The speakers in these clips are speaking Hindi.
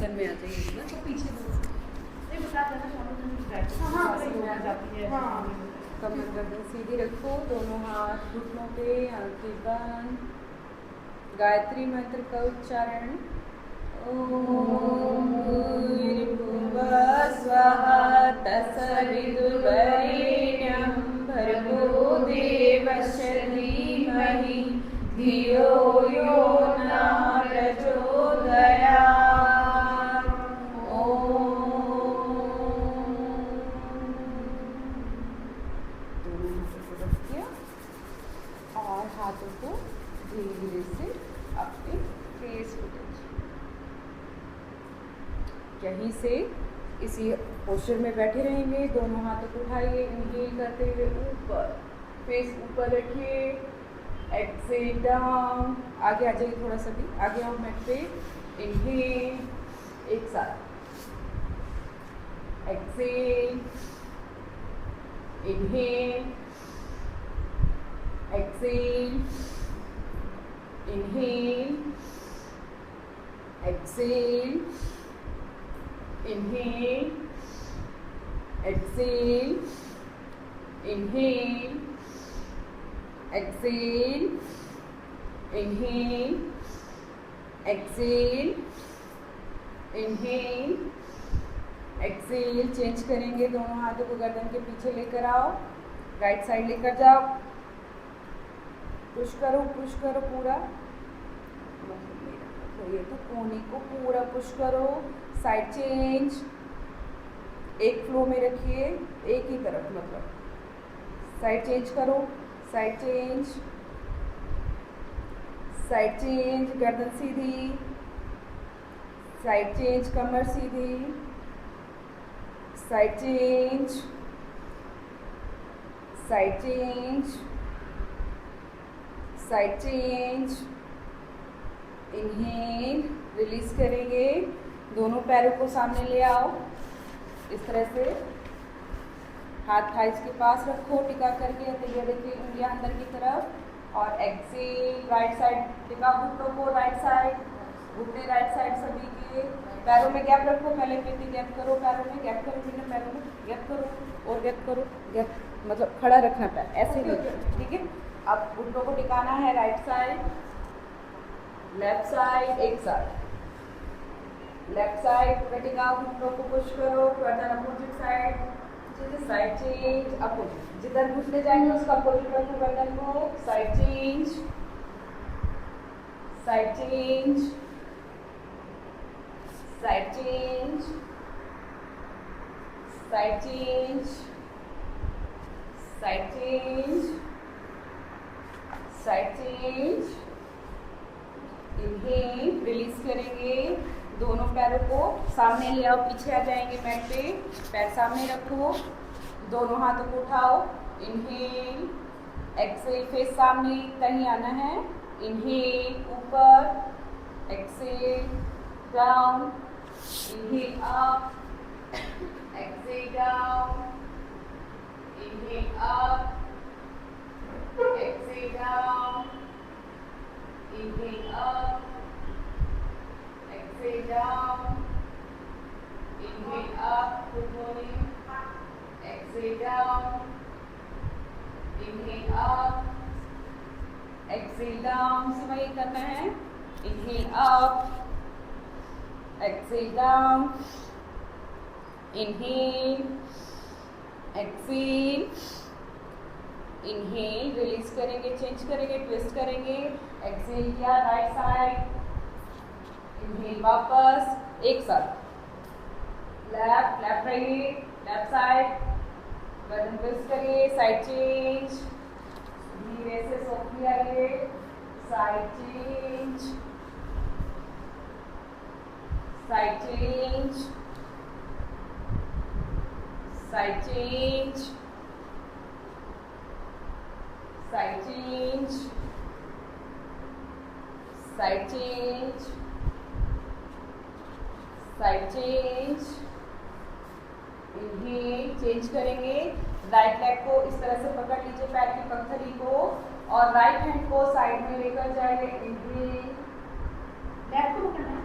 आसन में आ जाइए ना, तो पीछे कमर गर्दन सीधी रखो, दोनों हाथ घुटनों पे, आंखें बंद। गायत्री मंत्र का उच्चारण। ओम भूर्भुवः स्वः तत्सवितुर्वरेण्यं भर्गो देवस्य धीमहि धियो यो नः प्रचोदयात्। दोनों हाथों को रखिए और हाथों को धीरे धीरे से अपने फेस को टच। यहीं से इसी पोस्चर में बैठे रहेंगे। दोनों हाथों को उठाइए, इनहेल करते हुए ऊपर, फेस ऊपर रखिए, एक्सेल डाउन। आगे आ जाइए, थोड़ा सा भी आगे आओ मैट पे। इनहेल, एक साथ, exhale, inhale, exhale, inhale, exhale, inhale, exhale, inhale, exhale, inhale, exhale, inhale, exhale. Change करेंगे, दोनों हाथों को गर्दन के पीछे लेकर आओ, राइट साइड लेकर जाओ, पुश करो पूरा, ये तो कोने को पूरा पुश करो। साइड चेंज, एक फ्लो में रखिए, एक ही तरफ, मतलब साइड चेंज करो, साइड चेंज, साइड चेंज, गर्दन सीधी, साइड चेंज, कमर सीधी, side change, side change, side change, inhale, release करेंगे। दोनों पैरों को सामने ले आओ, इस तरह से हाथ थाइस के पास रखो टिका करके, ये देखिए उंगलियां अंदर की तरफ, और एक्सेल, राइट साइड टिका घुटनों को, राइट साइड, घुटने राइट साइड सभी के। पैरों में गैप रखो, पहले पेटी गैप करो, पैरों में गैप करो, बिना पैरों में गैप करो, और गैप करो, गैप मतलब खड़ा रखना पैर, ऐसे नहीं, ठीक है। अब घुटनों को टिकाना है, राइट साइड, लेफ्ट साइड, एक साथ, लेफ्ट साइड पूरा टिकाओ, घुटनों को पुश करो, गर्दन opposite side, side change, opposite, जिधर घुटने जाएंगे उसका अपोजिट रखो गर्दन को, side change, side change, side change, side change, side change, side change, inhale, release करेंगे। दोनों पैरों को सामने ले आओ, पीछे आ जाएंगे मैट पे, पैर सामने रखो, दोनों हाथों को उठाओ, इनहेल, एक्सेल, फेस सामने कहीं आना है, इनहेल ऊपर, exhale down, inhale up, Excel down, inhale up, exhale down, inhale up, exhale down, inhale up, good morning, exhale down, inhale up, exhale down, वही करना है, inhale up, exhale down, inhale, exhale, inhale, release करेंगे, चेंज करेंगे, ट्विस्ट करेंगे, एक्सेल किया, राइट साइड, इनहेल वापस, एक साथ, लेफ्ट, लेफ्ट रहिए, लेफ्ट साइड, गर्दन ट्विस्ट करिए, साइड चेंज, धीरे से सॉफ्टली आइए, side change, side change, side change, side change, side change, side change, inhale, change करेंगे, राइट लेग को इस तरह से पकड़ लीजिए, पैर की पगथरी को, और राइट हैंड को साइड में लेकर जाएंगे, इनहेल, लेफ्ट को पकड़ना है,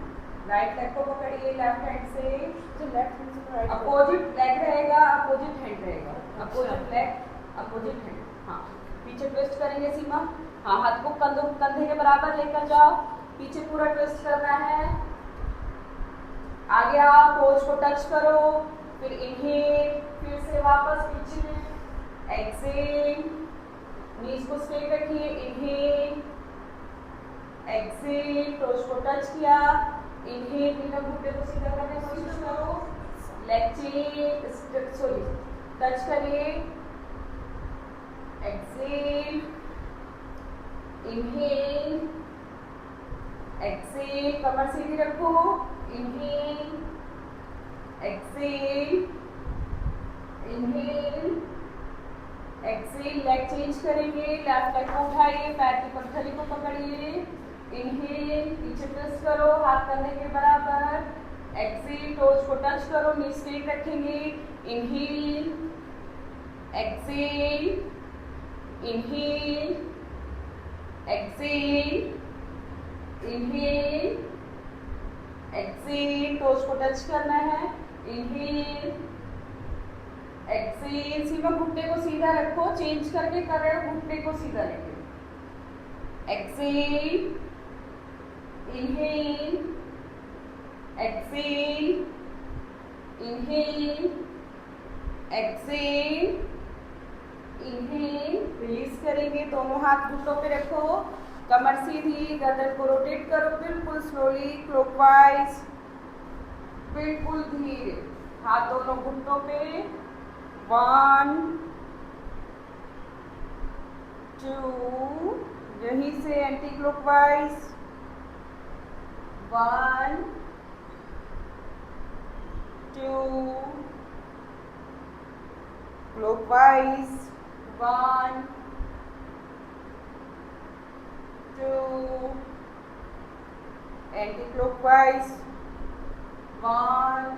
राइट लेग को पकड़िए लेफ्ट हैंड से, जो लेफ्ट हैंड से राइट अपोजिट लेग रहेगा, अपोजिट हैंड रहेगा, अपोजिट लेग अपोजिट हैंड। हाँ पीछे ट्विस्ट करेंगे सीमा। हाँ हाथ को कंधे के बराबर लेकर जाओ, पीछे पूरा ट्विस्ट करना है। आगे आओ, पोज को टच करो, फिर इनहेल, फिर से वापस पीछे, एक्सेल, नीज को स्ट्रेट रखिए, इनहेल, एक्सेल, टोज को टच किया, इनहेल, बिना घुटने को सीधा करने की कोशिश करो, लेग चेंज, सॉरी टच करिए, एक्सेल, इनहेल, एक्सेल, कमर सीधी रखो, inhale, exhale, inhale, exhale, leg change करेंगे, लेफ्ट लेग को उठाइए, पैर की पगथली को पकड़िए, इनहेल, पीछे ट्विस्ट करो, हाथ कंधे के बराबर, एक्सेल, टोज को टच करो, नी स्ट्रेट रखेंगे, inhale, exhale, inhale, exhale, inhale, exhale, toes को टच करना है, इनहेल, एक्सेल, सीमा घुटने को सीधा रखो, चेंज करके कर रहे हो, घुटने को सीधा लेंगे, exhale, inhale, exhale, inhale, exhale, inhale, release करेंगे, दोनों हाथ घुटनों पे रखो, कमर सीधी, गर्दन को रोटेट करो, बिल्कुल स्लोली क्लॉकवाइज, बिल्कुल धीरे, हाथ दोनों घुटनों पे, 1 2, यहीं से anti clockwise, 1 2, clockwise, 1 2, anti clockwise, 1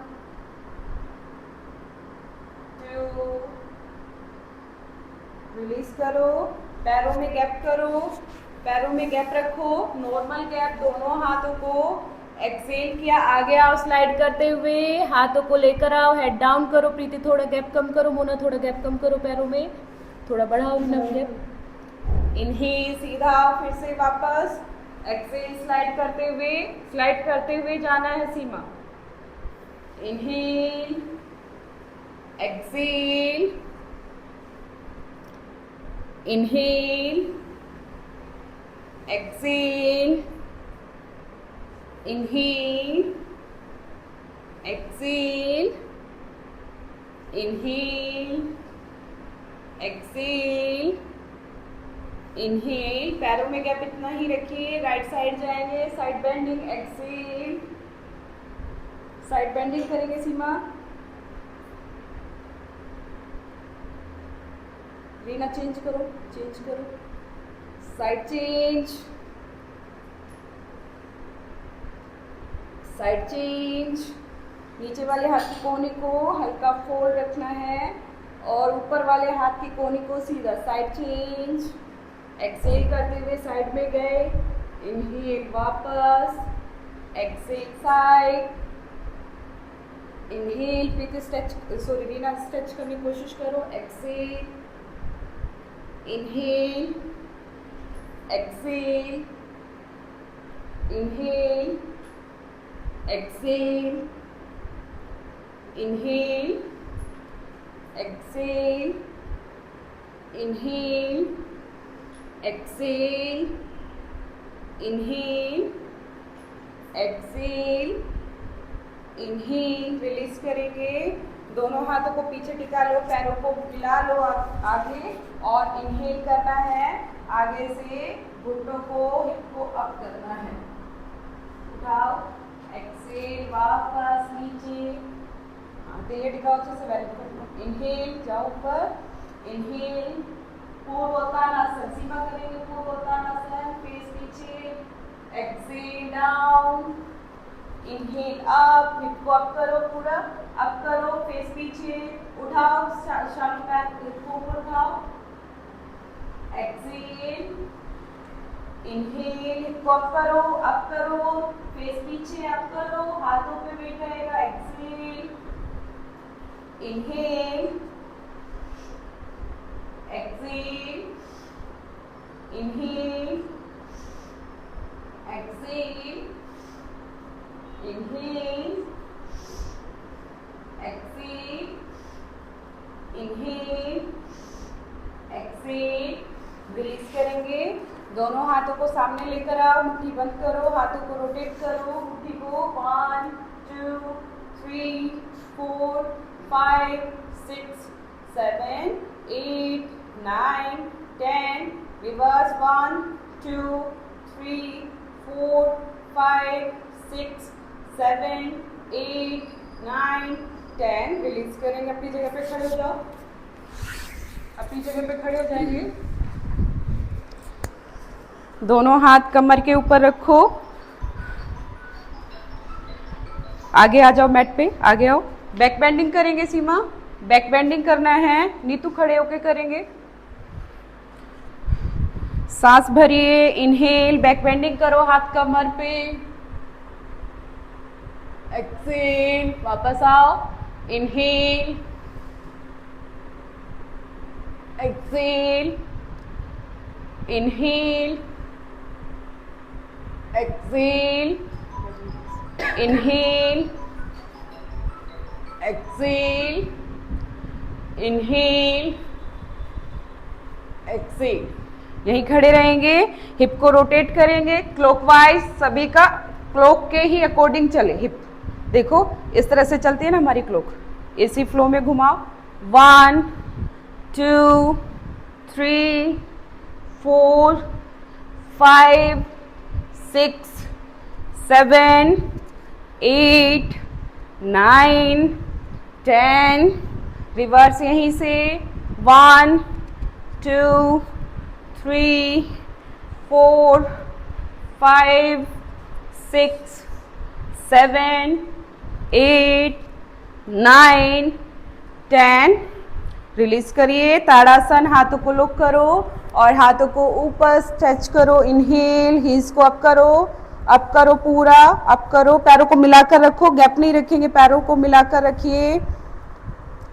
2, release करो, पैरों में गैप करो, पैरों में गैप रखो, नॉर्मल गैप, दोनों हाथों को एक्सेल किया, आगे आओ स्लाइड करते हुए, हाथों को लेकर आओ, हेड डाउन करो, प्रीति थोड़ा गैप कम करो, मोना थोड़ा गैप कम करो, पैरों में थोड़ा बढ़ाओ गैप, इनहेल, सीधा आओ, फिर से वापस, एक्सेल, स्लाइड करते हुए जाना है Seema, inhale, exhale, inhale, exhale, inhale, exhale, inhale, exhale, inhale, पैरों में गैप इतना ही रखिए, राइट साइड जाएंगे, side bending, exhale, side bending करेंगे सीमा, रीना चेंज करो, साइड चेंज, साइड चेंज, नीचे वाले हाथ की कोहनी को हल्का फोल्ड रखना है और ऊपर वाले हाथ की कोहनी को सीधा, साइड चेंज, एक्सेल करते हुए साइड में गए, इनहेल वापस, exhale side, inhale, Preeti stretch, sorry Reena stretch करने की कोशिश करो, exhale, inhale, exhale, inhale, exhale, inhale, exhale, inhale, exhale, inhale, exhale, inhale, release करेंगे, दोनों हाथों को पीछे टिका लो, पैरों को मिला लो आगे और इनहेल करना है, आगे से घुटनों को, हिप को अप करना है, उठाओ, एक्सेल, वापस नीचे, ये टिकाओ अच्छे से, वेरी, इनहेल, जाओ ऊपर, इनहेल, पूर्वोत्तानासन, सीमा करेंगे पूर्वोत्तानासन, फेस पीछे, Excel down, inhale up, hip को अप करो, पूरा अप करो, फेस पीछे, उठाओ, शालू पैर को ऊपर उठाओ, एक्सेल, इनहेल, हिप को अप करो, फेस पीछे अप करो, हाथों पे वेट रहेगा, exhale, inhale, exhale, inhale, exhale, inhale, exhale, inhale, exhale, release करेंगे। दोनों हाथों को सामने लेकर आओ, मुट्ठी बंद करो, हाथों को रोटेट करो, मुट्ठी को 1 2 3 4 5 6 7 8 9 10, रिवर्स 1 2 3 4 5 6 7 8 9 10, रिलीज करेंगे। अपनी जगह पे खड़े हो जाओ, अपनी जगह पे खड़े हो जाएंगे। दोनों हाथ कमर के ऊपर रखो, आगे आ जाओ मैट पे, आगे आओ। बैक बेंडिंग करेंगे सीमा, बैक बेंडिंग करना है, नीतू खड़े होके करेंगे। सांस भरिए, इनहेल, बैक बेंडिंग करो, हाथ कमर पे, एक्सहेल, वापस आओ, inhale, exhale, inhale, exhale, inhale, exhale, inhale, exhale. यहीं खड़े रहेंगे, हिप को रोटेट करेंगे क्लॉकवाइज, सभी का क्लॉक के ही अकॉर्डिंग चले। हिप देखो इस तरह से चलती है ना हमारी क्लॉक, इसी फ्लो में घुमाओ। 1 2 3 4 5 6 7 8 9 10, रिवर्स यहीं से 1 2 3 4 5 6 7 8 9 10, रिलीज करिए। ताड़ासन, हाथों को लॉक करो और हाथों को ऊपर स्ट्रेच करो, इनहेल, हील्स को अप करो पूरा, अप करो, पैरों को मिलाकर रखो, गैप नहीं रखेंगे, पैरों को मिलाकर रखिए।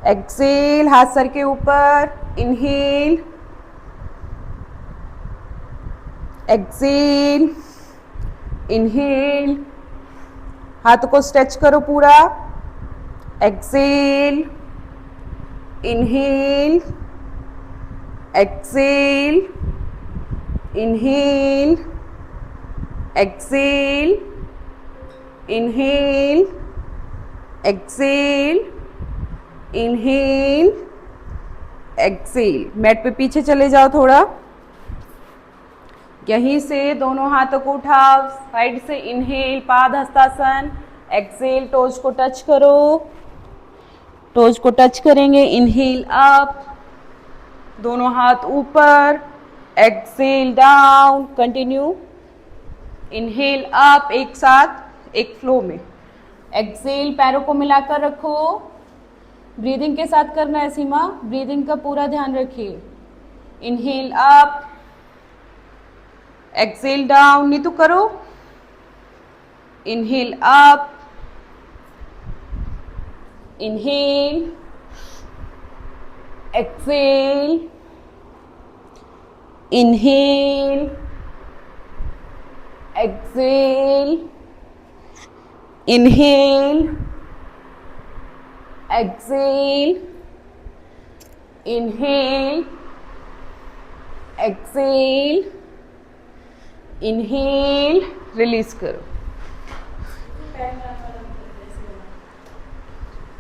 एक्सहेल, हाथ सर के ऊपर, इनहेल, एक्सहेल, इनहेल, हाथों को स्ट्रेच करो पूरा, exhale, inhale, exhale, inhale, exhale, inhale, exhale, inhale, exhale. Mat पे पीछे चले जाओ थोड़ा, यहीं से दोनों हाथों को उठाओ, साइड से इनहेल, पाद हस्तासन, एक्सहेल, टोज को टच करो, टोज को टच करेंगे, इनहेल अप, दोनों हाथ ऊपर, exhale down, continue, inhale up, एक साथ एक फ्लो में, एक्सहेल, पैरों को मिलाकर रखो, ब्रीदिंग के साथ करना है सीमा, ब्रीदिंग का पूरा ध्यान रखिए। Inhale up, exhale down, Neetu करो, inhale up, inhale, exhale, inhale, exhale, inhale, exhale, inhale, exhale, inhale, release करो।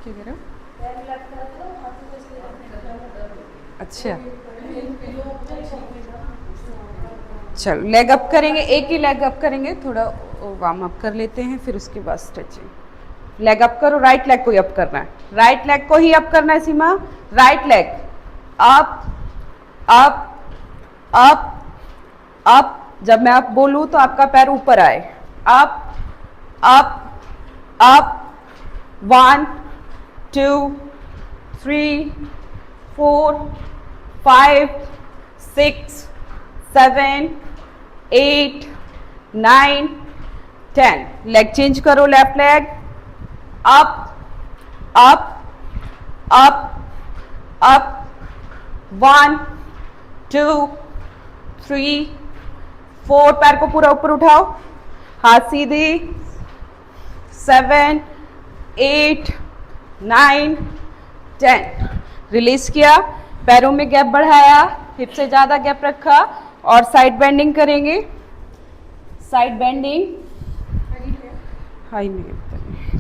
क्या कह रहे हो? अच्छा, चलो लेग अप करेंगे, एक ही लेग अप करेंगे, थोड़ा वार्म अप कर लेते हैं, फिर उसके बाद स्ट्रेचिंग। लेग अप करो, राइट लेग को ही अप करना है, राइट लेग को ही अप करना है Seema, right leg up up up up, जब मैं अप बोलूं तो आपका पैर ऊपर आए, up up up, 1 2 3 4 5 6 7 8 9 10। Leg change करो, left leg up up up up 1 2 3 4। पैर को पूरा ऊपर उठाओ, हाथ सीधे। 7 8 9 10। रिलीज किया, पैरों में गैप बढ़ाया, हिप से ज्यादा गैप रखा और साइड बेंडिंग करेंगे। साइड बेंडिंग, हाई में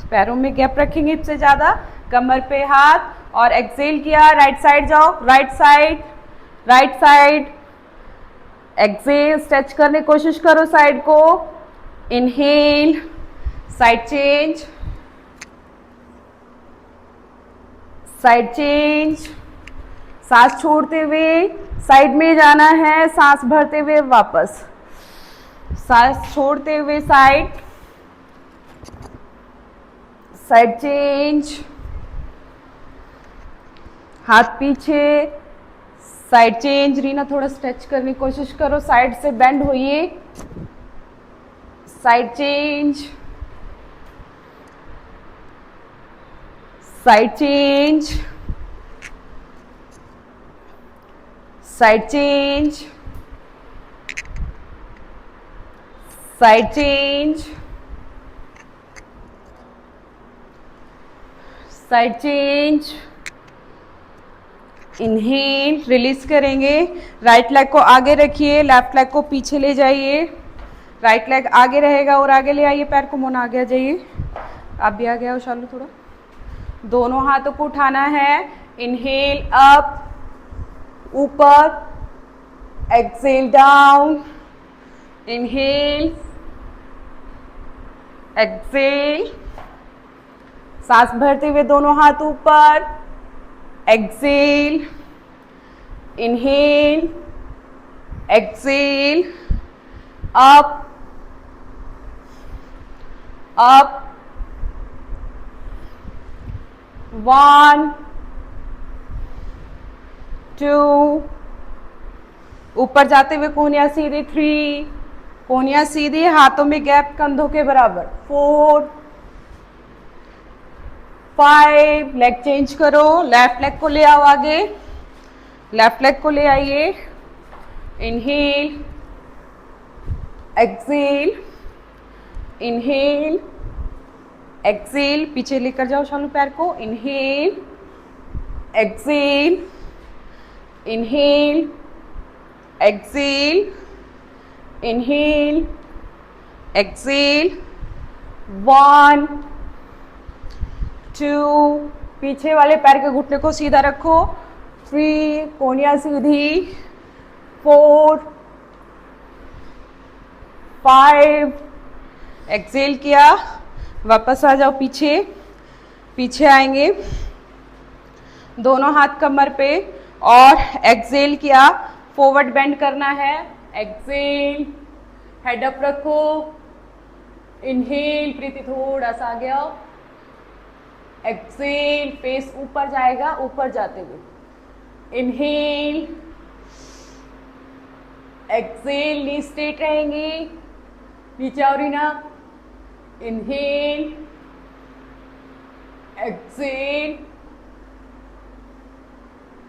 पैरों में गैप रखेंगे हिप से ज्यादा, कमर पे हाथ और एक्सेल किया। राइट साइड जाओ, right side right side. Exhale, stretch करने की कोशिश करो साइड को। Inhale, side change, side change. सांस छोड़ते हुए साइड में जाना है, सांस भरते हुए वापस, सांस छोड़ते हुए साइड। साइड चेंज, हाथ पीछे, साइड चेंज। रीना थोड़ा स्ट्रेच करने की कोशिश करो, साइड से बेंड होइए। Side change, side change, side change, side change, side change. Inhale, release करेंगे। राइट लेग को आगे रखिए, लेफ्ट लेग को पीछे ले जाइए। राइट लेग आगे रहेगा और आगे ले आइए, पैर को मोना आगे आ जाइए। आप भी आगे आओ शालू थोड़ा। दोनों हाथों को उठाना है। इनहेल अप, ऊपर, एक्सेल डाउन। इनहेल, एक्सेल, सांस भरते हुए दोनों हाथ ऊपर। Exhale, inhale, exhale, up up. 1 2, ऊपर जाते हुए कोहनियां सीधी। 3, कोहनियां सीधी, हाथों में गैप कंधों के बराबर। 4 5। लेग चेंज करो, लेफ्ट लेग को ले आओ आगे, लेफ्ट लेग को ले आइए। Inhale, exhale, inhale, exhale. पीछे लेकर जाओ शालू पैर को। Inhale, exhale, inhale, exhale, inhale, exhale. 1 2, पीछे वाले पैर के घुटने को सीधा रखो। 3, कोहनियां सीधी। 4 5, एक्सेल किया, वापस आ जाओ पीछे। पीछे आएंगे, दोनों हाथ कमर पे और एक्सेल किया, फॉरवर्ड बेंड करना है। एक्सेल, हेड अप रखो। इनहेल, प्रीति थोड़ा सा आगे आओ। एक्सेल, फेस ऊपर जाएगा, ऊपर जाते हुए। इनहेल, एक्सेल, नी स्ट्रेट रहेंगी। नीचे आओ Reena. Inhale, exhale,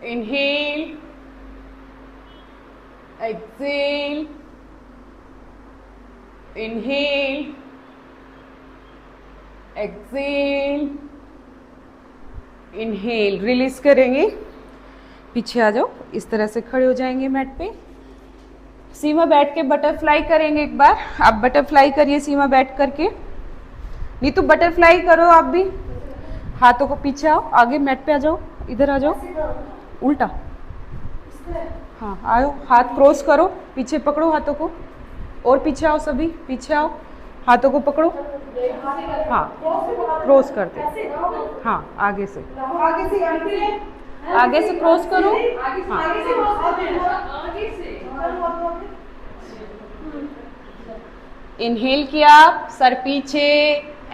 inhale, exhale, inhale, exhale, inhale. Release करेंगे, पीछे आ जाओ, इस तरह से खड़े हो जाएंगे मैट पे। सीमा बैठ के बटरफ्लाई करेंगे एक बार। आप बटरफ्लाई करिए सीमा बैठ करके। नीतू बटरफ्लाई करो आप भी। हाथों को पीछे आओ, आगे मैट पे आ जाओ, इधर आ जाओ, उल्टा। हाँ आओ, हाथ क्रॉस करो, पीछे पकड़ो हाथों को, और पीछे आओ सभी, पीछे आओ, हाथों को पकड़ो। हाँ क्रॉस करते, हाँ आगे से क्रॉस करो। हाँ इनहेल किया, सर पीछे,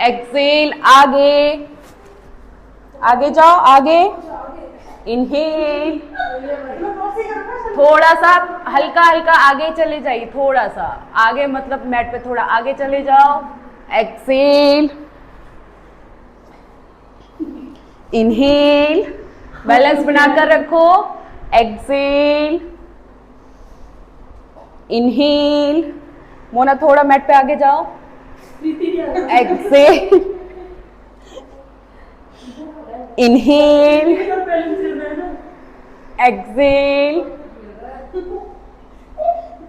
एक्सेल, आगे, आगे जाओ, आगे। इनहेल, थोड़ा सा हल्का हल्का आगे चले जाइए, थोड़ा सा आगे, मतलब मैट पे थोड़ा आगे चले जाओ। एक्सेल, इनहेल, बैलेंस बनाकर रखो। एक्सेल, इनहेल, मोना थोड़ा मैट पे आगे जाओ। Exhale, inhale, exhale,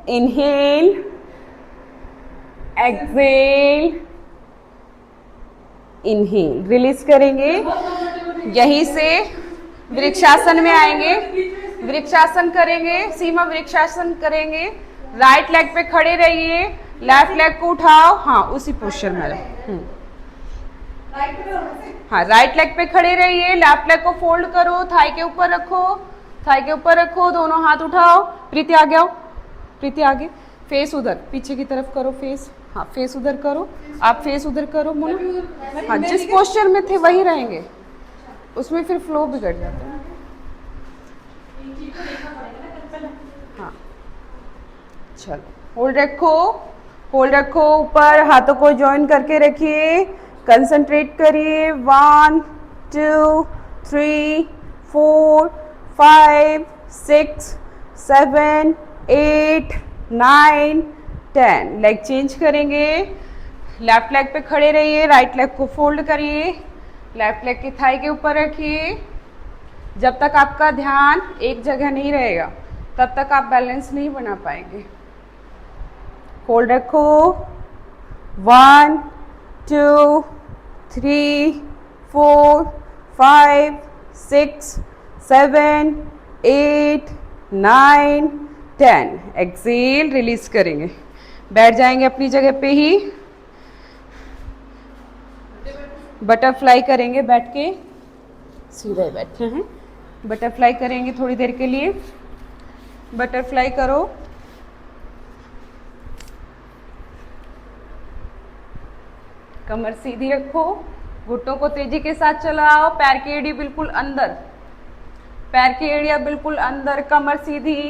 inhale, exhale, inhale. Release करेंगे, यहीं से वृक्षासन में आएंगे, वृक्षासन करेंगे, सीमा वृक्षासन करेंगे। राइट लेग पे खड़े रहिए, लेफ्ट लेग को उठाओ, हाँ उसी पोस्चर में रहो। हाँ राइट लेग पे खड़े रहिए, लेफ्ट लेग को फोल्ड करो, थाई के ऊपर रखो, थाई के ऊपर रखो, दोनों हाथ उठाओ। प्रीति आगे आओ, प्रीति आगे, फेस उधर पीछे की तरफ करो, फेस, हाँ फेस उधर करो, आप फेस उधर करो मोना। हाँ जिस पोस्चर में थे वही रहेंगे, उसमें फिर फ्लो बिगड़ जाता है। हाँ चलो, होल्ड रखो, होल्ड रखो, ऊपर हाथों को जॉइन करके रखिए, कंसंट्रेट करिए। 1 2 3 4 5 6 7 8 9 10। लेग चेंज करेंगे, लेफ्ट लेग पे खड़े रहिए, राइट लेग को फोल्ड करिए, लेफ्ट लेग की थाई के ऊपर रखिए। जब तक आपका ध्यान एक जगह नहीं रहेगा तब तक आप बैलेंस नहीं बना पाएंगे। होल्ड रखो। 1 2 3 4 5 6 7 8 9 10। एक्सेल, रिलीज करेंगे, बैठ जाएंगे अपनी जगह पे ही। बटरफ्लाई करेंगे, बैठ के सीधे बैठे हैं, बटरफ्लाई करेंगे थोड़ी देर के लिए। बटरफ्लाई करो, कमर सीधी रखो, घुटनों को तेजी के साथ चलाओ, पैर की एड़ी बिल्कुल अंदर, पैर की एड़ियां बिल्कुल अंदर, कमर सीधी,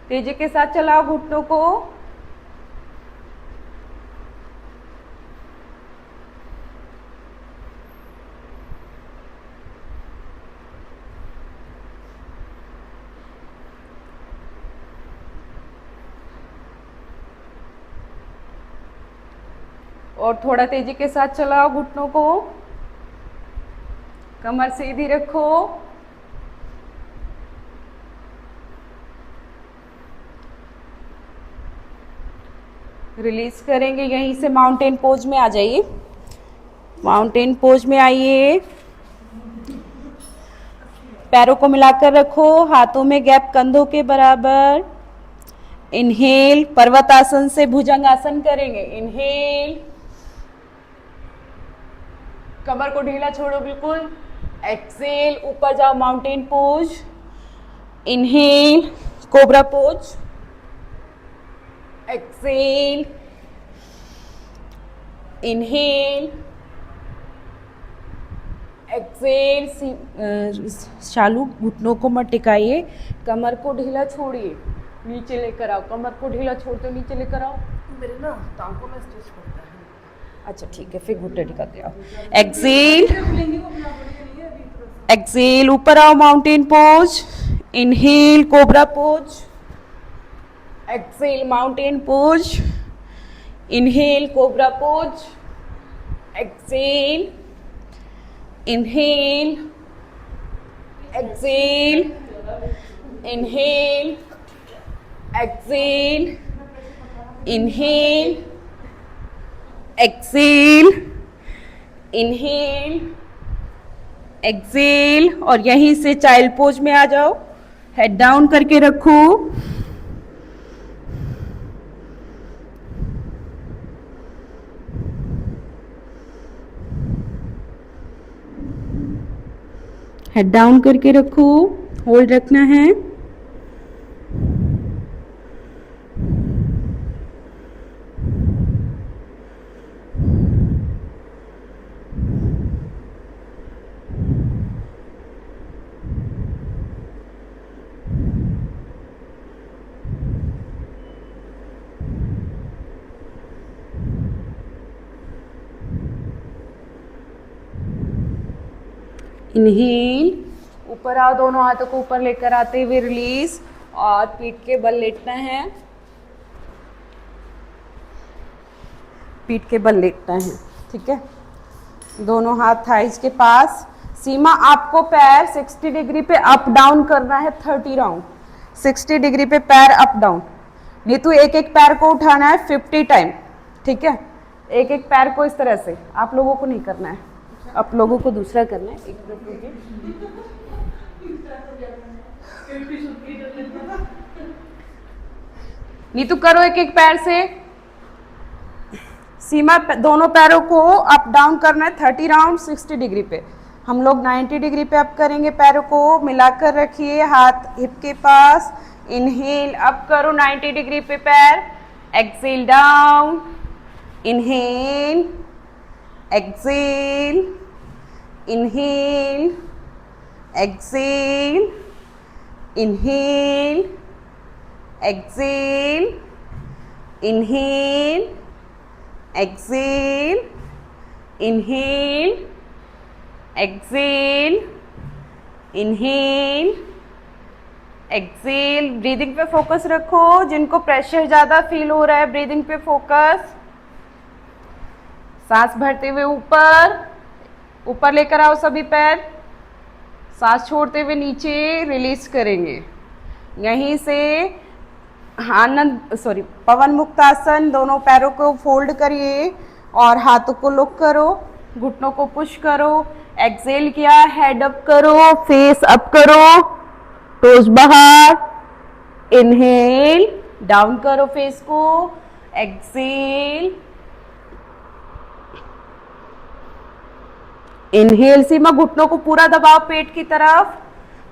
तेजी के साथ चलाओ घुटनों को। और थोड़ा तेजी के साथ चलाओ घुटनों को, कमर सीधी रखो। रिलीज करेंगे, यहीं से माउंटेन पोज में आ जाइए, माउंटेन पोज में आइए। पैरों को मिलाकर रखो, हाथों में गैप कंधों के बराबर। इनहेल, पर्वतासन से भुजंगासन करेंगे। इनहेल, कमर को ढीला छोड़ो बिल्कुल। एक्सेल, ऊपर जाओ mountain pose. Inhale, cobra pose. Exhale, inhale, exhale. चालू, घुटनों को मत टिकाइए, कमर को ढीला छोड़िए, नीचे लेकर आओ, कमर को ढीला छोड़ते हो नीचे लेकर आओ। मेरे ना टांगों में स्ट्रेच पड़ता है। अच्छा ठीक है, फिर घुटने टिकाते आओ। एक्सेल, एक्सेल, ऊपर आओ mountain pose. Inhale, cobra pose. Exhale, mountain pose. Inhale, cobra pose. Exhale, inhale, exhale, inhale, exhale, inhale, exhale, inhale, exhale. और यहीं से चाइल्ड पोज में आ जाओ, हेड डाउन करके रखो। हेड डाउन करके रखो, होल्ड रखना है। इनहेल, ऊपर आओ, दोनों हाथों को ऊपर लेकर आते हुए रिलीज, और पीठ के बल लेटना है, पीठ के बल लेटना है, ठीक है। दोनों हाथ थाइज के पास। सीमा, आपको पैर 60 डिग्री पे अप डाउन करना है 30 राउंड। 60 डिग्री पे पैर अप डाउन। नीतू, एक एक पैर को उठाना है 50 टाइम, ठीक है। एक एक पैर को इस तरह से, आप लोगों को नहीं करना है, आप लोगों को दूसरा करना है। एक मिनट रुकिए। नीतू करो एक एक पैर से। सीमा, दोनों पैरों को अप डाउन करना है 30 राउंड 60 डिग्री पे। हम लोग 90 डिग्री पे अप करेंगे। पैरों को मिलाकर रखिए, हाथ हिप के पास। इनहेल, अप करो 90 डिग्री पे पैर। Exhale down, inhale, exhale, inhale, exhale, inhale, exhale, inhale, exhale, inhale, exhale, inhale, exhale. Breathing पे फोकस रखो। जिनको प्रेशर ज़्यादा फील हो रहा है, ब्रीदिंग पे फोकस। सांस भरते हुए ऊपर, ऊपर लेकर आओ सभी पैर। सांस छोड़ते हुए नीचे रिलीज करेंगे। यहीं से पवन मुक्तासन, दोनों पैरों को फोल्ड करिए और हाथों को लुक करो, घुटनों को पुश करो। एक्सेल किया, हेड अप करो, फेस अप करो, टोज बाहर। इनहेल, डाउन करो फेस को। Exhale, inhale. सीमा, घुटनों को पूरा दबाओ पेट की तरफ,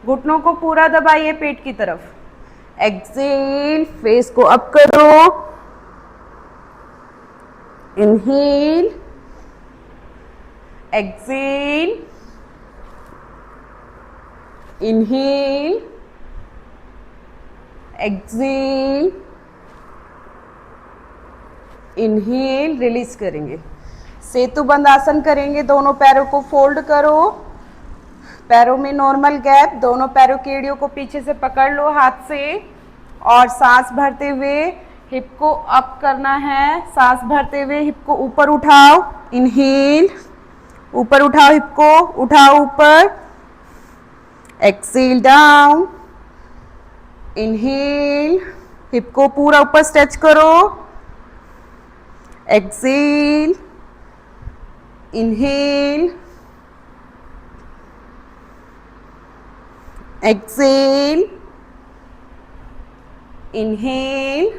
घुटनों को पूरा दबाइए पेट की तरफ। एक्सेल, फेस को अप करो। Inhale, exhale, inhale, exhale, inhale. Release करेंगे। सेतु बंद आसन करेंगे। दोनों पैरों को फोल्ड करो, पैरों में नॉर्मल गैप। दोनों पैरों की एड़ियों को पीछे से पकड़ लो हाथ से, और सांस भरते हुए हिप को अप करना है। सांस भरते हुए हिप को ऊपर उठाओ। इनहेल, ऊपर उठाओ, हिप को उठाओ ऊपर। एक्सेल डाउन, इनहेल, हिप को पूरा ऊपर स्ट्रेच करो। Exhale, inhale, exhale, inhale,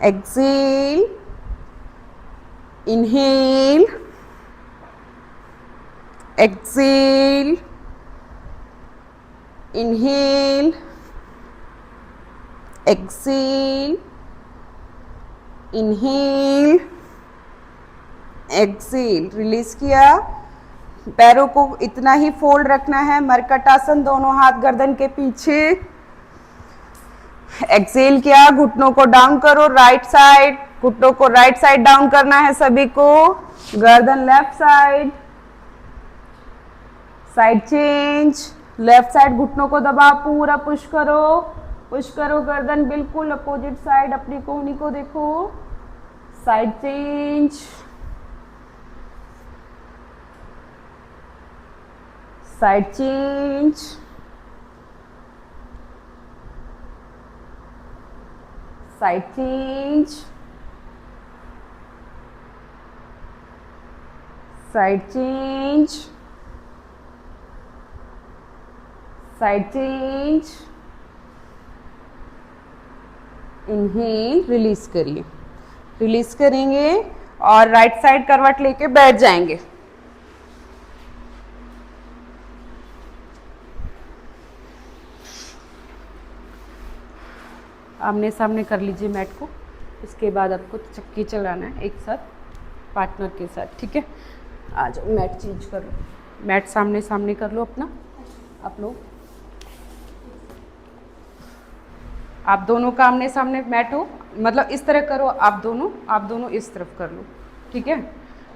exhale, inhale, exhale, inhale, exhale, inhale, exhale. Release किया। पैरों को इतना ही फोल्ड रखना है। मरकटासन, दोनों हाथ गर्दन के पीछे। एक्सेल किया, घुटनों को डाउन करो राइट साइड, घुटनों को राइट साइड डाउन करना है सभी को। गर्दन left side, side change, left side घुटनों को दबाओ, पूरा पुश करो, पुश करो। गर्दन बिल्कुल अपोजिट साइड, अपनी कोहनी को देखो। Side change, side change, side change, side change, side change. Inhale, release करिए। रिलीज करेंगे और राइट साइड करवट लेके बैठ जाएंगे। आमने सामने कर लीजिए मैट को। इसके बाद आपको चक्की चलाना है एक साथ पार्टनर के साथ, ठीक है। आ जाओ, मैट चेंज कर लो, मैट सामने सामने कर लो अपना। आप लोग, आप दोनों का आमने सामने मैट हो, मतलब इस तरह करो। आप दोनों इस तरफ कर लो, ठीक है।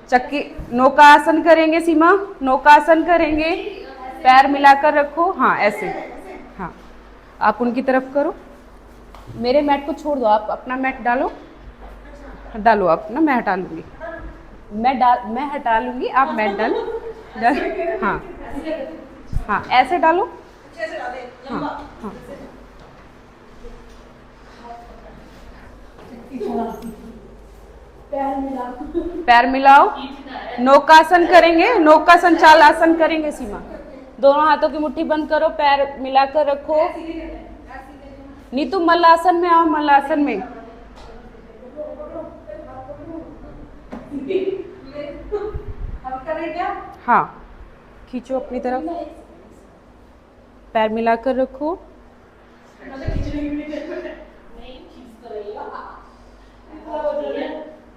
चक्की नौकासन करेंगे सीमा, नौकासन करेंगे, पैर मिलाकर रखो, हाँ ऐसे, हाँ आप उनकी तरफ करो। मेरे मैट को छोड़ दो, आप अपना मैट डालो, डालो आप ना, मैं हटा लूँगी, मैं हटा लूँगी, आप मैट डाल, हाँ हाँ ऐसे डालो, हाँ हाँ पैर मिलाओ, नौकासन करेंगे, नौकासन चालासन करेंगे सीमा। दोनों हाथों की मुट्ठी बंद करो, पैर मिलाकर रखो। नीतू मल्लासन में आओ, मल्लासन में। हाँ खींचो अपनी तरफ, पैर मिलाकर रखो।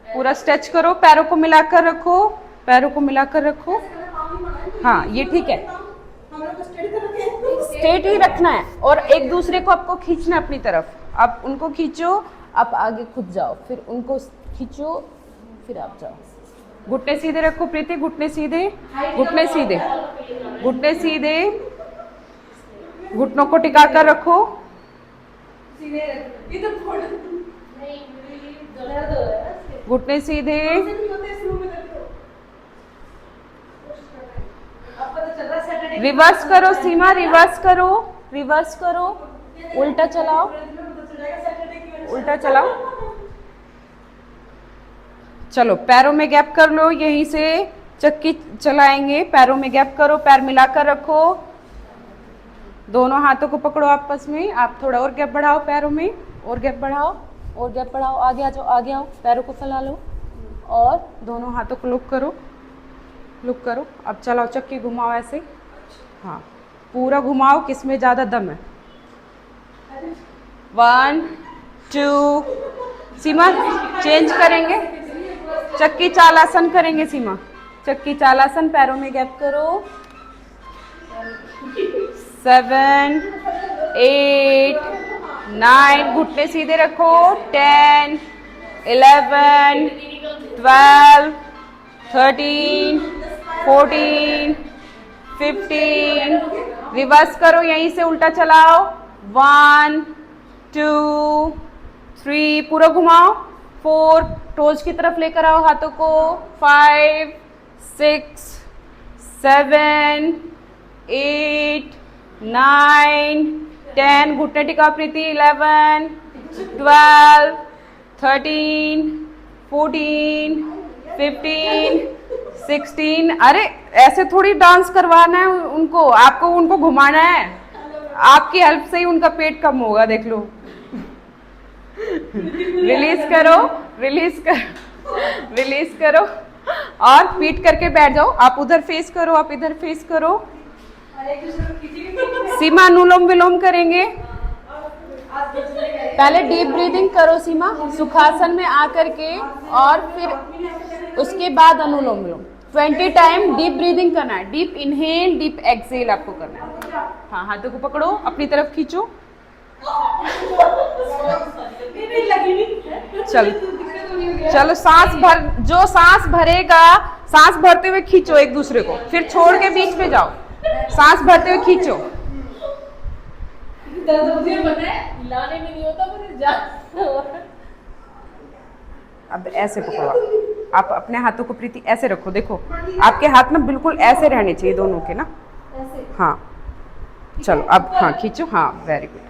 पूरा स्ट्रेच करो, पैरों को मिलाकर रखो, पैरों को मिलाकर रखो, हाँ ये ठीक है, स्ट्रेट ही रखना है और एक दूसरे को आपको खींचना अपनी तरफ। आप उनको खींचो, आप आगे खुद जाओ, फिर उनको खींचो, फिर आप जाओ। घुटने सीधे रखो प्रीति, घुटने सीधे, घुटने सीधे, घुटने सीधे, घुटनों को टिका कर रखो। घुटने सीधे, रिवर्स करो सीमा, रिवर्स करो, रिवर्स करो, उल्टा चलाओ, उल्टा चलाओ। चलो पैरों में गैप कर लो, यहीं से चक्की चलाएंगे। पैरों में गैप करो, पैर मिलाकर रखो, दोनों हाथों को पकड़ो आपस में। आप थोड़ा और गैप बढ़ाओ, पैरों में और गैप बढ़ाओ, और गैप बढ़ाओ, आगे आ जाओ, आगे आओ, पैरों को फैला लो और दोनों हाथों को लुक करो, लुक करो। अब चलाओ, चक्की घुमाओ ऐसे, हाँ पूरा घुमाओ, किसमें ज़्यादा दम है। 1 2 सीमा चेंज करेंगे, चक्की चालासन करेंगे सीमा, चक्की चालासन, पैरों में गैप करो। 7 8 9, घुटने सीधे रखो। 10 11 12 13 14 15, रिवर्स करो, यहीं से उल्टा चलाओ। 1 2 3, पूरा घुमाओ। 4, टोज की तरफ लेकर आओ हाथों को। 5 6 7 8 9 10, घुटने टिकाओ प्रीति। 11 12 13 14 15 16। अरे ऐसे थोड़ी डांस करवाना है उनको, आपको उनको घुमाना है। आपकी हेल्प से ही उनका पेट कम होगा, देख लो। रिलीज करो, रिलीज करो, रिलीज करो और पीट करके बैठ जाओ। आप उधर फेस करो, आप इधर फेस करो। सीमा अनुलोम विलोम करेंगे। पहले डीप ब्रीदिंग करो सीमा, सुखासन में आकर के, और फिर उसके बाद अनुलोम विलोम। 20 टाइम डीप ब्रीदिंग करना है। डीप इनहेल, डीप एक्सेल आपको करना है। हाँ हाथों को पकड़ो, अपनी तरफ खींचो। चलो चलो, सांस भर, जो सांस भरेगा, सांस भरते हुए खींचो एक दूसरे को, फिर छोड़ के बीच में जाओ। सांस भरते हुए खींचो। हिलाने में नहीं होता, अब ऐसे पकड़ो आप अपने हाथों को प्रीति ऐसे रखो। देखो आपके हाथ में बिल्कुल ऐसे रहने चाहिए दोनों के ना। हाँ चलो अब, हाँ खींचो, हाँ वेरी गुड।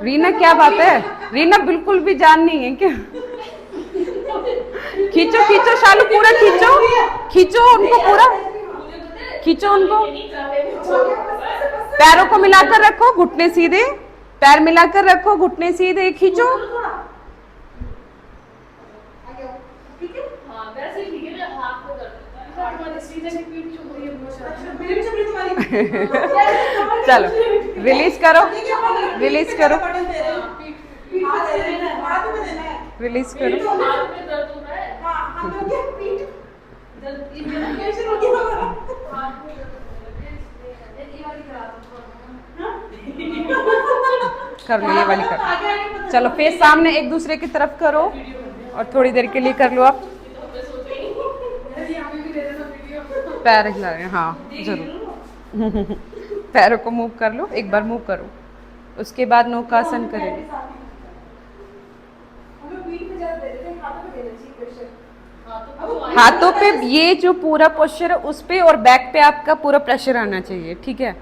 रीना क्या बात है, रीना बिल्कुल भी जान नहीं है क्या? खींचो खींचो शालू, पूरा खींचो, खींचो उनको, पूरा खींचो उनको। पैरों को मिलाकर रखो, घुटने सीधे, पैर मिलाकर रखो, घुटने सीधे, खींचो। चलो रिलीज करो, रिलीज करो, रिलीज करो। कर लो ये वाली, कर। चलो फेस सामने एक दूसरे की तरफ करो और थोड़ी देर के लिए कर लो आप। पैर हिला रहे हैं, हाँ जरूर। पैरों को मूव कर लो, एक बार मूव करो, उसके बाद नौकासन करेंगे। हाथों पे ये जो पूरा पोस्चर है उस पे और बैक पे आपका पूरा प्रेशर आना चाहिए, ठीक है।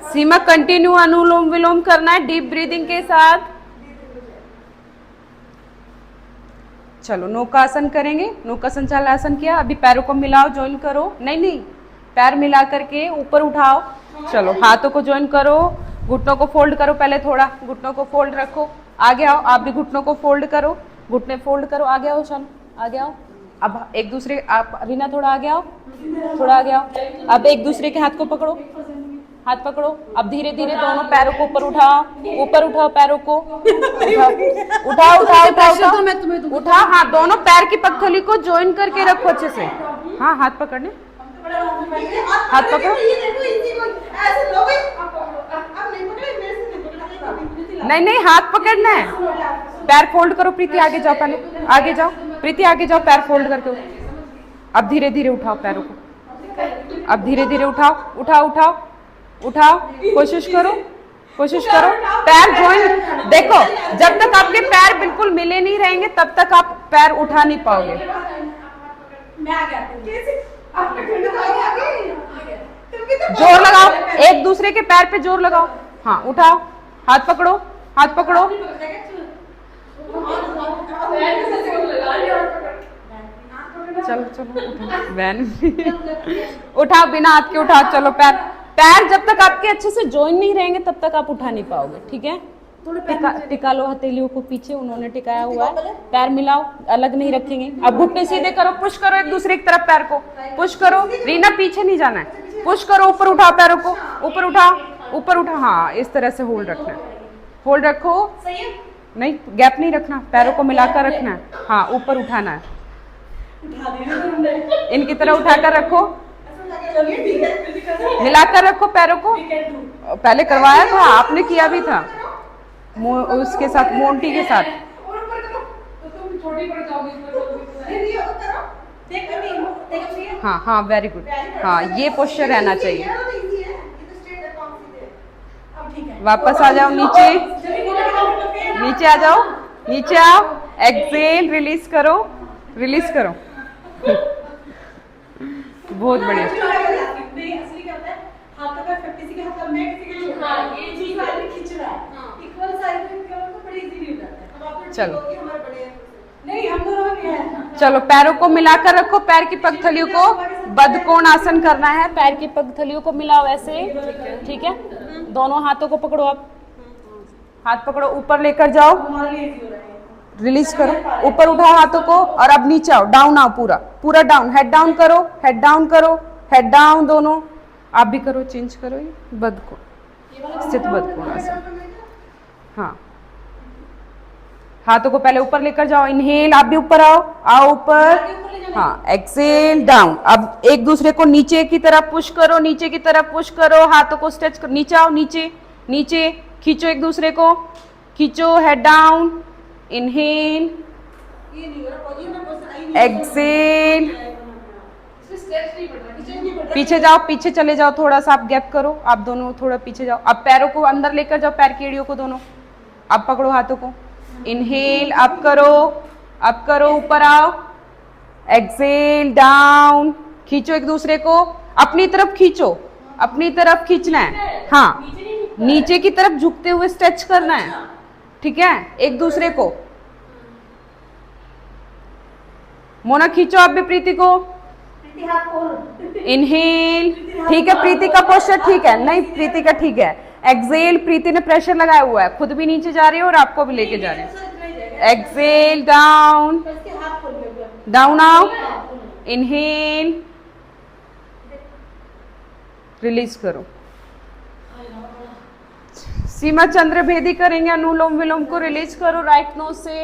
सीमा कंटिन्यू अनुलोम विलोम करना है डीप ब्रीदिंग के साथ। चलो नौकासन करेंगे, नौकासन चालासन किया, अभी पैरों को मिलाओ, ज्वाइन करो, नहीं पैर मिला करके ऊपर उठाओ। चलो हाथों को ज्वाइन करो, घुटनों को फोल्ड करो, पहले थोड़ा घुटनों को फोल्ड रखो, आगे आओ, आप भी घुटनों को फोल्ड करो, घुटने फोल्ड करो, आगे आओ, चलो आगे आओ। अब एक दूसरे, आप रीना थोड़ा आगे आओ, थोड़ा आगे आओ। अब एक दूसरे के हाथ को पकड़ो, हाथ पकड़ो। अब धीरे धीरे दोनों पैरों को ऊपर उठाओ, ऊपर उठाओ पैरों को, उठाओ उठाओ उठाओ उठाओ। हाँ दोनों पैर की पगथली को ज्वाइन करके रखो अच्छे से। हाँ हाथ पकड़ने, हाथ पकड़ो। नहीं हाथ पकड़ना है, पैर फोल्ड करो। प्रीति आगे जाओ, पहले आगे जाओ, प्रीति आगे जाओ, पैर फोल्ड करके। अब धीरे धीरे उठाओ पैरों को, अब धीरे धीरे उठाओ, उठाओ उठाओ उठाओ, कोशिश करो, कोशिश करो। पैर ज्वाइन, देखो जब तक आपके पैर बिल्कुल मिले नहीं रहेंगे तब तक आप पैर उठा नहीं पाओगे। जोर लगाओ, एक दूसरे के पैर पे जोर लगाओ। हाँ उठाओ, हाथ पकड़ो, हाथ पकड़ो। चलो चलो उठाओ, वैन उठाओ, बिना हाथ के उठाओ। चलो पैर जब तक आपके अच्छे से ज्वाइन नहीं रहेंगे तब तक आप उठा नहीं पाओगे, ठीक है। टिका लो हथेलियों को पीछे, उन्होंने टिकाया हुआ है। पैर मिलाओ, अलग नहीं रखेंगे। अब घुटने सीधे करो, पुश करो एक दूसरे की तरफ, पैर को पुश करो। रीना पीछे नहीं जाना है, पुश करो, ऊपर उठाओ पैरों को, ऊपर उठाओ, ऊपर उठाओ। हाँ इस तरह से होल्ड रखना है, होल्ड रखो, नहीं गैप नहीं रखना, पैरों को मिलाकर रखना है। हाँ ऊपर उठाना है, इनकी तरह उठाकर रखो, मिलाकर रखो पैरों को। पहले करवाया था आपने, किया भी था उसके साथ, मोंटी के साथ। हाँ हाँ वेरी गुड, हाँ ये पोस्चर रहना चाहिए। वापस आ जाओ नीचे, नीचे आ जाओ, नीचे आओ, एक्सेल, रिलीज करो, रिलीज करो। बहुत बढ़िया। चलो चलो पैरों को मिलाकर रखो, पैर की पगथलियों को बद्धकोण आसन करना है। पैर की पगथलियों को मिलाओ ऐसे, ठीक है। दोनों हाथों को पकड़ो, आप हाथ पकड़ो, ऊपर लेकर जाओ, रिलीज करो, ऊपर उठाओ हाथों को, और अब नीचे आओ, डाउन आओ, पूरा पूरा डाउन, हेड डाउन करो, हेड डाउन करो, हेड डाउन। दोनों आप भी करो, चेंज करो, ये बद्धकोण, स्थित बद्धकोण आसन। हाँ हाथों को पहले ऊपर लेकर जाओ, इनहेल, आप भी ऊपर आओ, आओ ऊपर। हाँ एक्सेल, डाउन। अब एक दूसरे को नीचे की तरफ पुश करो, नीचे की तरफ पुश करो, हाथों को स्ट्रेच करो, नीचे आओ, नीचे नीचे खींचो, एक दूसरे को खींचो, हेड डाउन, इनहेल, एक्सेल, पीछे जाओ, पीछे चले जाओ, थोड़ा सा आप गैप करो, आप दोनों थोड़ा पीछे जाओ। अब पैरों को अंदर लेकर जाओ, पैर की एड़ियों को दोनों, अब पकड़ो हाथों को, इनहेल, अप करो, अप करो, ऊपर आओ, एक्सेल, डाउन, खींचो एक दूसरे को, अपनी तरफ खींचो, अपनी तरफ खींचना है। हाँ नीचे की तरफ झुकते हुए स्ट्रेच करना है, ठीक है, एक दूसरे को। मोना खींचो आप भी प्रीति को, इनहेल, ठीक है, प्रीति का पोस्चर ठीक है, नहीं प्रीति का ठीक है। एक्सेल, प्रीति ने प्रेशर लगाया हुआ है, खुद भी नीचे जा रही है और आपको भी लेके जा रही है। एक्सेल, डाउन, डाउन आओ, इनहेल, रिलीज करो। सीमा चंद्रभेदी करेंगे, अनुलोम विलोम को रिलीज करो राइट नोज से।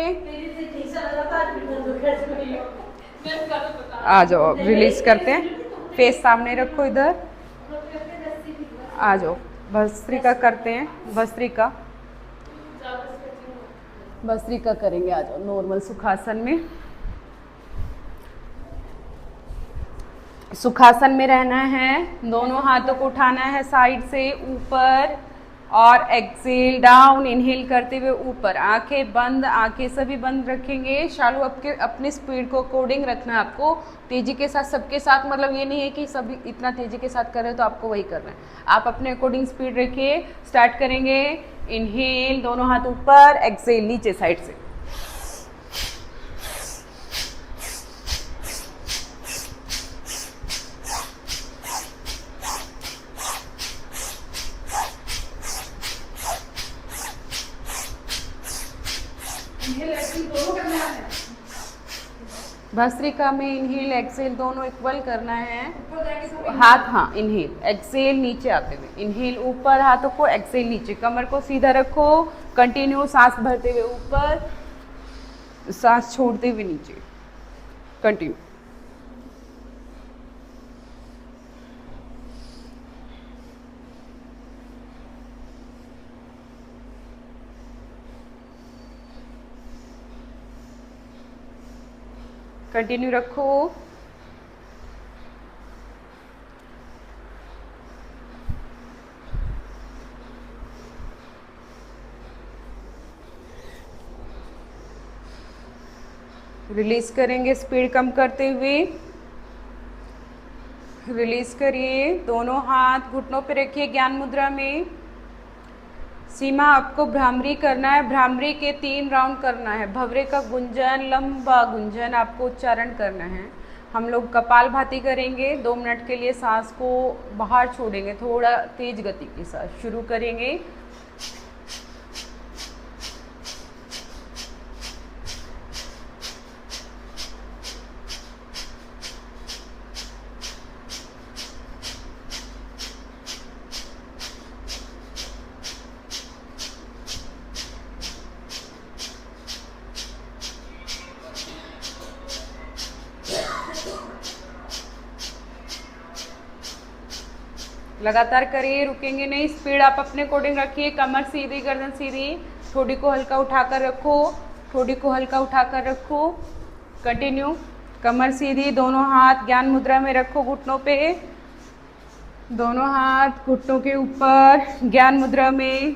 आ जाओ, रिलीज करते हैं, फेस सामने रखो, इधर आ जाओ, भस्त्रिका करते हैं, भस्त्रिका, भस्त्रिका करेंगे, आ जाओ नॉर्मल सुखासन में। सुखासन में रहना है। दोनों हाथों को उठाना है साइड से ऊपर और एक्सेल डाउन, इनहेल करते हुए ऊपर, आंखें बंद, आंखें सभी बंद रखेंगे। शालू आपके अपनी स्पीड को अकॉर्डिंग रखना है आपको, तेजी के साथ सबके साथ, मतलब ये नहीं है कि सभी इतना तेजी के साथ कर रहे हो तो आपको वही करना है, आप अपने अकॉर्डिंग स्पीड रखिए। स्टार्ट करेंगे, इनहेल दोनों हाथ ऊपर, एक्सेल नीचे साइड से। भस्त्रिका में इनहेल एक्सेल दोनों इक्वल करना है। हाथ, हाँ, इनहेल एक्सेल नीचे आते हुए, इनहेल ऊपर हाथों को, एक्सेल नीचे, कमर को सीधा रखो, कंटिन्यू सांस भरते हुए ऊपर, सांस छोड़ते हुए नीचे, कंटिन्यू। कंटिन्यू रखो। रिलीज करेंगे स्पीड कम करते हुए। रिलीज करिए, दोनों हाथ घुटनों पे रखिए ज्ञान मुद्रा में। सीमा आपको भ्रामरी करना है, भ्रामरी के 3 राउंड करना है। भंवरे का गुंजन, लंबा गुंजन आपको उच्चारण करना है। हम लोग कपालभाति करेंगे, 2 मिनट के लिए सांस को बाहर छोड़ेंगे, थोड़ा तेज गति के साथ शुरू करेंगे। लगातार करिए, रुकेंगे नहीं। स्पीड आप अपने अकॉर्डिंग रखिए। कमर सीधी, गर्दन सीधी, ठोड़ी को हल्का उठाकर रखो, ठोड़ी को हल्का उठाकर रखो। कंटिन्यू, कमर सीधी, दोनों हाथ ज्ञान मुद्रा में रखो घुटनों पे, दोनों हाथ घुटनों के ऊपर ज्ञान मुद्रा में।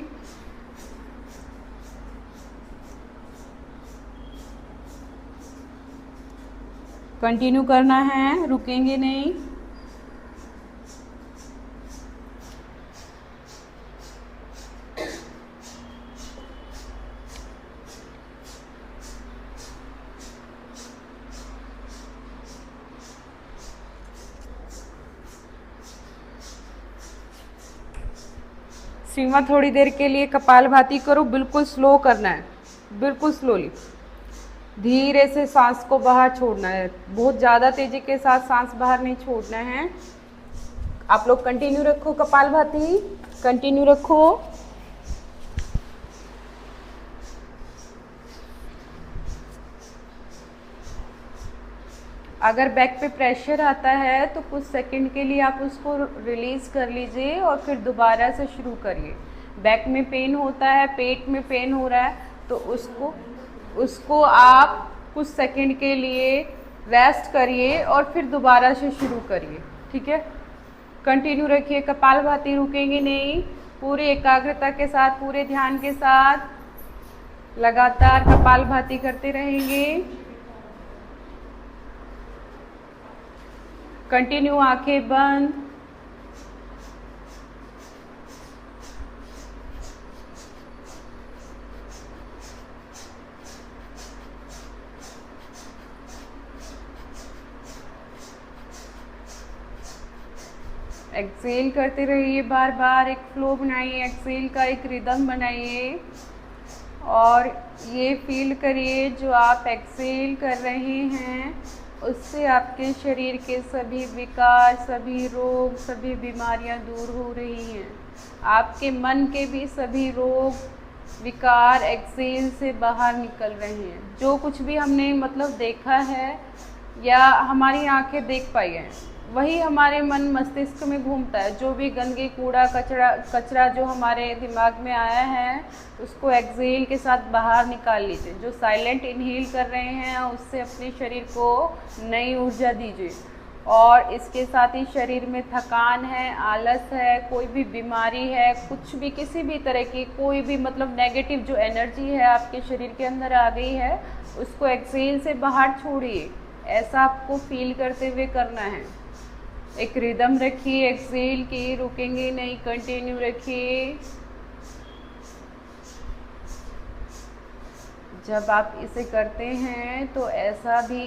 कंटिन्यू करना है, रुकेंगे नहीं। सीमा थोड़ी देर के लिए कपालभाति करो, बिल्कुल स्लो करना है, बिल्कुल स्लोली, धीरे से सांस को बाहर छोड़ना है, बहुत ज़्यादा तेजी के साथ सांस बाहर नहीं छोड़ना है। आप लोग कंटिन्यू रखो, कपालभाति कंटिन्यू रखो। अगर बैक पे प्रेशर आता है तो कुछ सेकंड के लिए आप उसको रिलीज़ कर लीजिए और फिर दोबारा से शुरू करिए। बैक में पेन होता है, पेट में पेन हो रहा है, तो उसको आप कुछ सेकंड के लिए रेस्ट करिए और फिर दोबारा से शुरू करिए, ठीक है। कंटिन्यू रखिए, कपालभाति रुकेंगे नहीं, पूरी एकाग्रता के साथ, पूरे ध्यान के साथ लगातार कपालभाति करते रहेंगे। कंटिन्यू, आंखें बंद। एक्सेल करते रहिए, बार बार एक फ्लो बनाइए, एक्सेल का एक रिदम बनाइए और ये फील करिए जो आप एक्सेल कर रहे हैं उससे आपके शरीर के सभी विकार, सभी रोग, सभी बीमारियां दूर हो रही हैं। आपके मन के भी सभी रोग, विकार एक्सेल से बाहर निकल रहे हैं। जो कुछ भी हमने मतलब देखा है या हमारी आंखें देख पाई हैं, वही हमारे मन मस्तिष्क में घूमता है। जो भी गंदगी, कूड़ा, कचरा जो हमारे दिमाग में आया है उसको एक्सेल के साथ बाहर निकाल लीजिए। जो साइलेंट इनहेल कर रहे हैं उससे अपने शरीर को नई ऊर्जा दीजिए। और इसके साथ ही शरीर में थकान है, आलस है, कोई भी बीमारी है, कुछ भी किसी भी तरह की कोई भी मतलब नेगेटिव जो एनर्जी है आपके शरीर के अंदर आ गई है, उसको एक्सेल से बाहर छोड़िए। ऐसा आपको फील करते हुए करना है। एक रिदम रखिए एक्सेल की, रुकेंगे नहीं, कंटिन्यू रखिए। जब आप इसे करते हैं तो ऐसा भी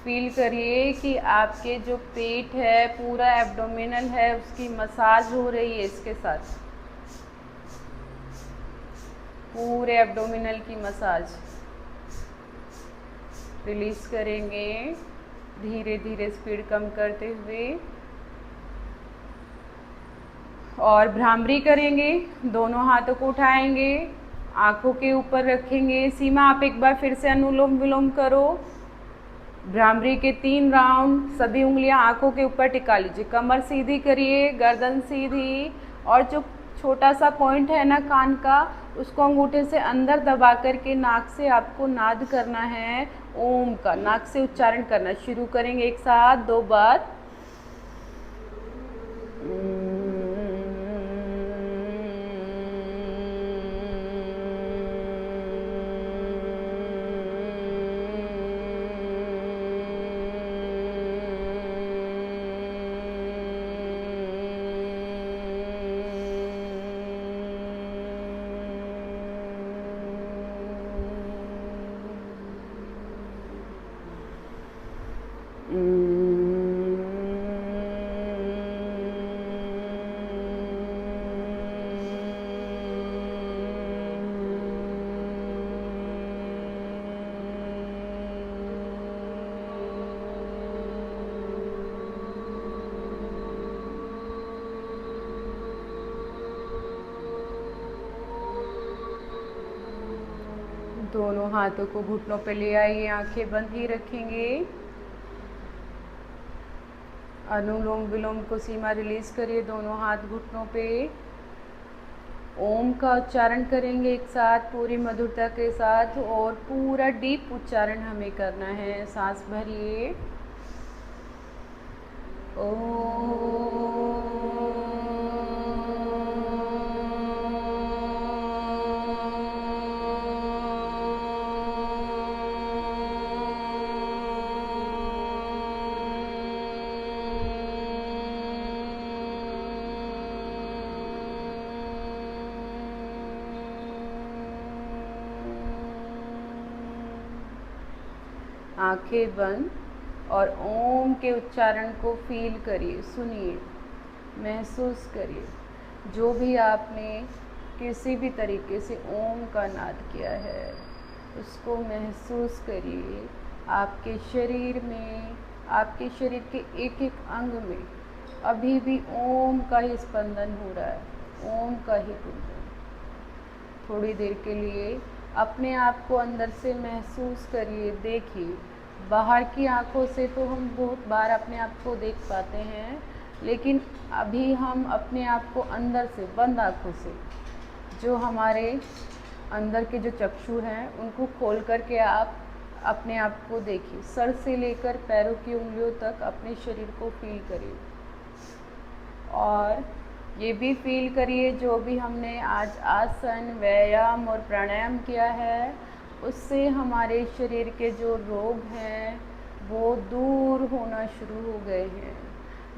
फील करिए कि आपके जो पेट है, पूरा एब्डोमिनल है, उसकी मसाज हो रही है। इसके साथ पूरे एब्डोमिनल की मसाज रिलीज करेंगे, धीरे धीरे स्पीड कम करते हुए। और भ्रामरी करेंगे, दोनों हाथों को उठाएंगे, आंखों के ऊपर रखेंगे। सीमा, आप एक बार फिर से अनुलोम विलोम करो। भ्रामरी के 3 राउंड, सभी उंगलियां आंखों के ऊपर टिका लीजिए, कमर सीधी करिए, गर्दन सीधी, और जो छोटा सा पॉइंट है ना कान का, उसको अंगूठे से अंदर दबा करके नाक से आपको नाद करना है, ओम का नाक से उच्चारण करना। शुरू करेंगे एक साथ 2 बार। दोनों हाथों को घुटनों पे ले आइए, आंखें बंद ही रखेंगे। अनुलोम विलोम को सीमा रिलीज करिए, दोनों हाथ घुटनों पे। ओम का उच्चारण करेंगे एक साथ पूरी मधुरता के साथ, और पूरा डीप उच्चारण हमें करना है। सांस भरिए, ओम। आंखें बंद और ओम के उच्चारण को फील करिए, सुनिए, महसूस करिए। जो भी आपने किसी भी तरीके से ओम का नाद किया है, उसको महसूस करिए। आपके शरीर में, आपके शरीर के एक एक अंग में अभी भी ओम का ही स्पंदन हो रहा है, ओम का ही गुंजन। थोड़ी देर के लिए अपने आप को अंदर से महसूस करिए, देखिए। बाहर की आंखों से तो हम बहुत बार अपने आप को देख पाते हैं, लेकिन अभी हम अपने आप को अंदर से, बंद आंखों से, जो हमारे अंदर के जो चक्षु हैं, उनको खोल करके आप अपने आप को देखिए। सर से लेकर पैरों की उंगलियों तक अपने शरीर को फील करिए, और ये भी फील करिए जो भी हमने आज आसन, व्यायाम और प्राणायाम किया है, उससे हमारे शरीर के जो रोग हैं वो दूर होना शुरू हो गए हैं।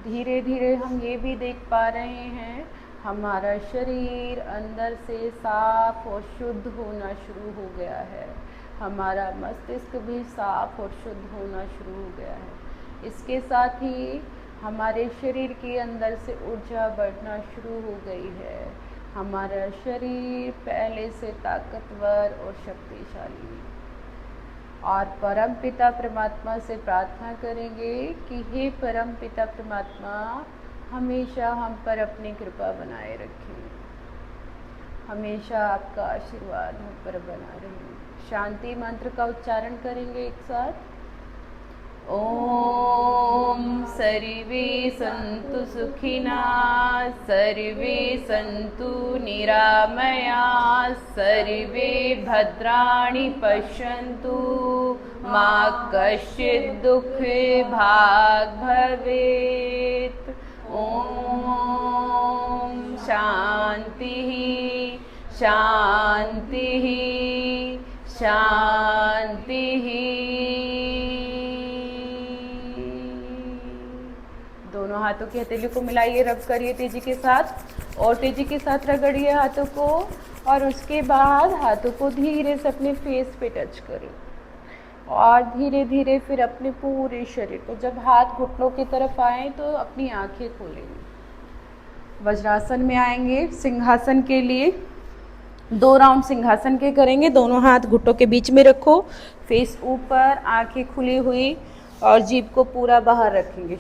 धीरे धीरे हम ये भी देख पा रहे हैं, हमारा शरीर अंदर से साफ और शुद्ध होना शुरू हो गया है। हमारा मस्तिष्क भी साफ और शुद्ध होना शुरू हो गया है। इसके साथ ही हमारे शरीर के अंदर से ऊर्जा बढ़ना शुरू हो गई है। हमारा शरीर पहले से ताकतवर और शक्तिशाली है। और परम पिता परमात्मा से प्रार्थना करेंगे कि हे परम पिता परमात्मा, हमेशा हम पर अपनी कृपा बनाए रखें, हमेशा आपका आशीर्वाद हम पर बना रहे। शांति मंत्र का उच्चारण करेंगे एक साथ। ओम सर्वे सन्तु सुखिनः सर्वे सन्तु निरामया सर्वे भद्राणि पश्यन्तु मा कश्चित् दुःखभाग् भवेत्। ओम शान्तिः शान्तिः शान्तिः। दोनों हाथों की हथेली को मिलाइए, रब करिए तेजी के साथ और तेजी के साथ रगड़िए हाथों को और उसके बाद हाथों को धीरे से अपने फेस पे टच करें और धीरे धीरे फिर अपने पूरे शरीर को। जब हाथ घुटनों की तरफ आए तो अपनी आंखें खोलेंगे। वज्रासन में आएंगे। सिंहासन के लिए 2 राउंड सिंहासन के करेंगे। दोनों हाथ घुटनों के बीच में रखो, फेस ऊपर, आंखें खुली हुई और जीभ को पूरा बाहर रखेंगे।